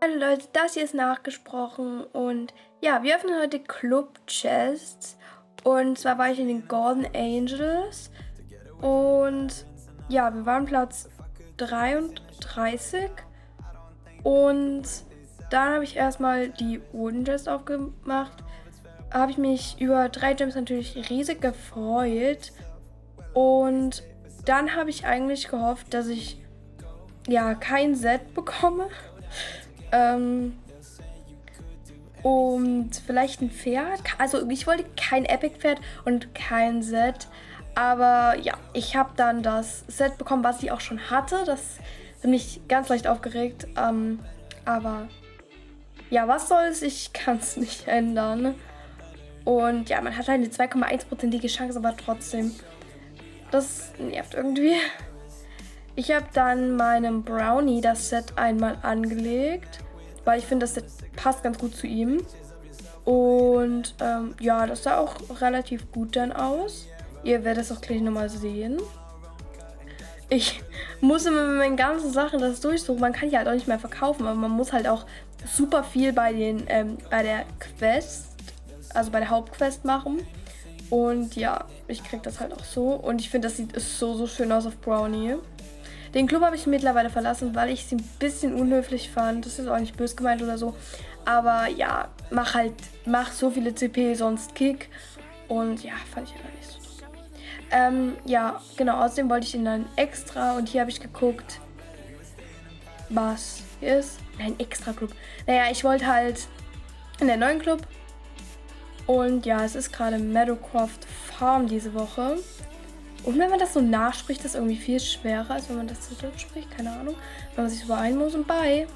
Hallo Leute, das hier ist nachgesprochen und ja, wir öffnen heute Club Chests und zwar war ich in den Golden Angels und ja, wir waren Platz 33 und dann habe ich erstmal die Wooden Chest aufgemacht, habe ich mich über 3 Gems natürlich riesig gefreut und dann habe ich eigentlich gehofft, dass ich ja kein Set bekomme. Und vielleicht ein Pferd. Also ich wollte kein Epic-Pferd und kein Set. Aber ja, ich habe dann das Set bekommen, was ich auch schon hatte. Das hat mich ganz leicht aufgeregt. Aber ja, was soll's? Ich kann es nicht ändern. Und ja, man hat halt eine 2,1%ige Chance, aber trotzdem. Das nervt irgendwie. Ich habe dann meinem Brownie das Set einmal angelegt, weil ich finde, das Set passt ganz gut zu ihm. Und ja, das sah auch relativ gut dann aus. Ihr werdet es auch gleich nochmal sehen. Ich muss immer mit meinen ganzen Sachen das durchsuchen. Man kann die halt auch nicht mehr verkaufen, aber man muss halt auch super viel bei der Quest, also bei der Hauptquest machen. Und ja, ich krieg das halt auch so. Und ich finde, das sieht so schön aus auf Brownie. Den Club habe ich mittlerweile verlassen, weil ich sie ein bisschen unhöflich fand. Das ist auch nicht böse gemeint oder so. Aber ja, mach so viele CP, sonst Kick. Und ja, fand ich einfach nicht so. Ja, genau, außerdem wollte ich ihn dann extra. Und hier habe ich geguckt, was hier ist. Nein, extra Club. Naja, ich wollte halt in den neuen Club. Und ja, es ist gerade Meadowcroft Farm diese Woche. Und wenn man das so nachspricht, ist das irgendwie viel schwerer, als wenn man das so spricht. Keine Ahnung. Wenn man sich so beeilen muss und bei.